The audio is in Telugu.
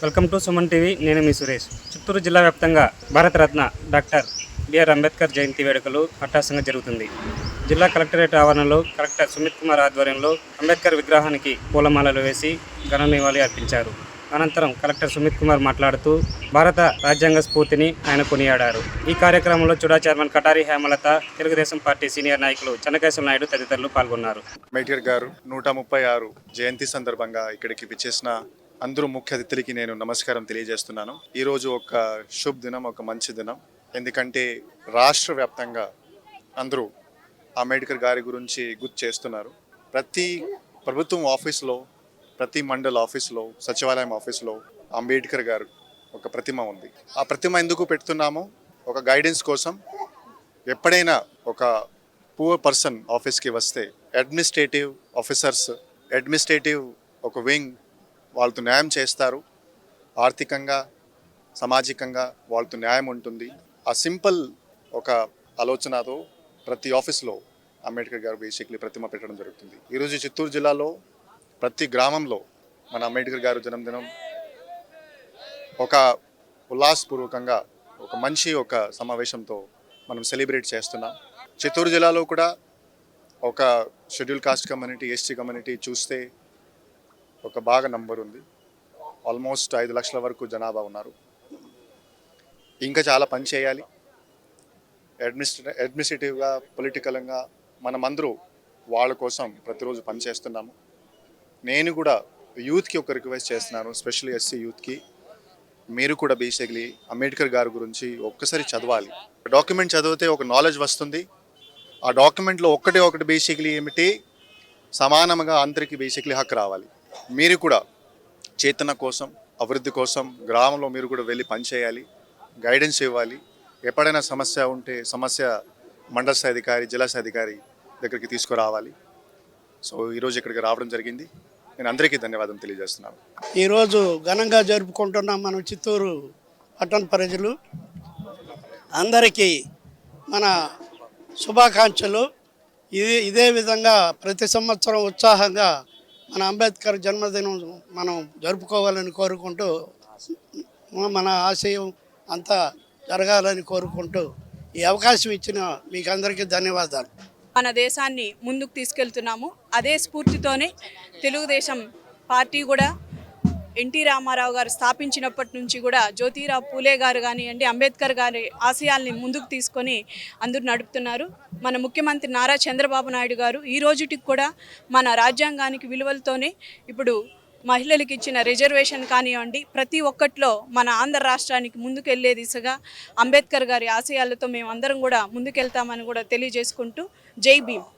Welcome to Suman TV. నేను మీ సురేష్. చిత్తూరు జిల్లా వ్యాప్తంగా భారతరత్న డాక్టర్ బిఆర్ అంబేద్కర్ జయంతి వేడుకలు అట్టహాసంగా జరుగుతుంది. జిల్లా కలెక్టరేట్ ఆవరణలో కలెక్టర్ సుమిత్ కుమార్ ఆధ్వర్యంలో అంబేద్కర్ విగ్రహానికి పూలమాలలు వేసి ఘన నివాళి అర్పించారు. అనంతరం కలెక్టర్ సుమిత్ కుమార్ మాట్లాడుతూ భారత రాజ్యాంగ స్ఫూర్తిని ఆయన కొనియాడారు. ఈ కార్యక్రమంలో CHUDA chairman Katari Hemalatha, Telugu Desam party senior నాయకులు చెన్నకేశవ నాయుడు తదితరులు పాల్గొన్నారు. అంబేద్కర్ గారు 136 జయంతి సందర్భంగా ఇక్కడికి విచ్చేసిన అందరూ ముఖ్య అతిథులకి నేను నమస్కారం తెలియజేస్తున్నాను. ఈరోజు ఒక శుభ దినం, ఒక మంచి దినం. ఎందుకంటే రాష్ట్ర వ్యాప్తంగా అందరూ అంబేద్కర్ గారి గురించి గుర్తు చేస్తున్నారు. ప్రతి ప్రభుత్వం ఆఫీస్లో, ప్రతి మండల ఆఫీస్లో, సచివాలయం ఆఫీస్లో అంబేద్కర్ గారు ఒక ప్రతిమ ఉంది. ఆ ప్రతిమ ఎందుకు పెడుతున్నామో ఒక గైడెన్స్ కోసం. ఎప్పుడైనా ఒక పూర్ పర్సన్ ఆఫీస్కి వస్తే అడ్మినిస్ట్రేటివ్ ఆఫీసర్స్, అడ్మినిస్ట్రేటివ్ ఒక వింగ్ వాళ్ళతో న్యాయం చేస్తారు. ఆర్థికంగా, సామాజికంగా వాళ్ళతో న్యాయం ఉంటుంది. ఆ సింపుల్ ఒక ఆలోచనతో ప్రతి ఆఫీస్లో అంబేద్కర్ గారు బేసిక్లీ ప్రతిమ పెట్టడం జరుగుతుంది. ఈరోజు చిత్తూరు జిల్లాలో ప్రతి గ్రామంలో మన అంబేద్కర్ గారు జన్మదినం ఒక ఉల్లాసపూర్వకంగా ఒక మంచి ఒక సమావేశంతో మనం సెలబ్రేట్ చేస్తున్నాం. చిత్తూరు జిల్లాలో కూడా ఒక schedule caste community, ST community చూస్తే ఒక బాగా నంబర్ ఉంది. ఆల్మోస్ట్ 5 లక్షల వరకు జనాభా ఉన్నారు. ఇంకా చాలా పని చేయాలి. అడ్మినిస్ట్రేటివ్గా, పొలిటికల్గా మనమందరూ వాళ్ళ కోసం ప్రతిరోజు పని చేస్తున్నాము. నేను కూడా యూత్కి ఒక రిక్వెస్ట్ చేస్తున్నాను, స్పెషల్లీ ఎస్సీ యూత్కి. మీరు కూడా బేసిక్లీ అంబేద్కర్ గారి గురించి ఒక్కసారి చదవాలి. డాక్యుమెంట్ చదివితే ఒక నాలెడ్జ్ వస్తుంది. ఆ డాక్యుమెంట్లో ఒకటి బేసిక్లీ ఏమిటి, సమానంగా అందరికీ బేసిక్లీ హక్కు రావాలి. మీరు కూడా చేతన కోసం, అభివృద్ధి కోసం గ్రామంలో మీరు కూడా వెళ్ళి పనిచేయాలి, గైడెన్స్ ఇవ్వాలి. ఎప్పుడైనా సమస్య ఉంటే సమస్య మండల స్థాయి అధికారి, జిల్లా స్థాయి అధికారి దగ్గరికి తీసుకురావాలి. సో ఈరోజు ఇక్కడికి రావడం జరిగింది. నేను అందరికీ ధన్యవాదం తెలియజేస్తున్నాను. ఈరోజు ఘనంగా జరుపుకుంటున్నాం మనం చిత్తూరు పట్టణ ప్రజలు అందరికీ మన శుభాకాంక్షలు. ఇదే విధంగా ప్రతి సంవత్సరం ఉత్సాహంగా మన అంబేద్కర్ జన్మదినం మనం జరుపుకోవాలని కోరుకుంటూ, మన ఆశయం అంతా జరగాలని కోరుకుంటూ ఈ అవకాశం ఇచ్చిన మీకు అందరికీ ధన్యవాదాలు. మన దేశాన్ని ముందుకు తీసుకెళ్తున్నాము. అదే స్ఫూర్తితోనే తెలుగుదేశం పార్టీ కూడా ఎన్టీ రామారావు గారు స్థాపించినప్పటి నుంచి కూడా జ్యోతిరావు పూలే గారు కానివ్వండి, అంబేద్కర్ గారి ఆశయాల్ని ముందుకు తీసుకొని అందరూ నడుపుతున్నారు. మన ముఖ్యమంత్రి నారా చంద్రబాబు నాయుడు గారు ఈ రోజుటికి కూడా మన రాజ్యాంగానికి విలువలతోనే ఇప్పుడు మహిళలకు ఇచ్చిన రిజర్వేషన్ కానివ్వండి, ప్రతి ఒక్కట్లో మన ఆంధ్ర రాష్ట్రానికి ముందుకెళ్లే దిశగా అంబేద్కర్ గారి ఆశయాలతో మేము అందరం కూడా ముందుకెళ్తామని కూడా తెలియజేసుకుంటూ జై భీమ్.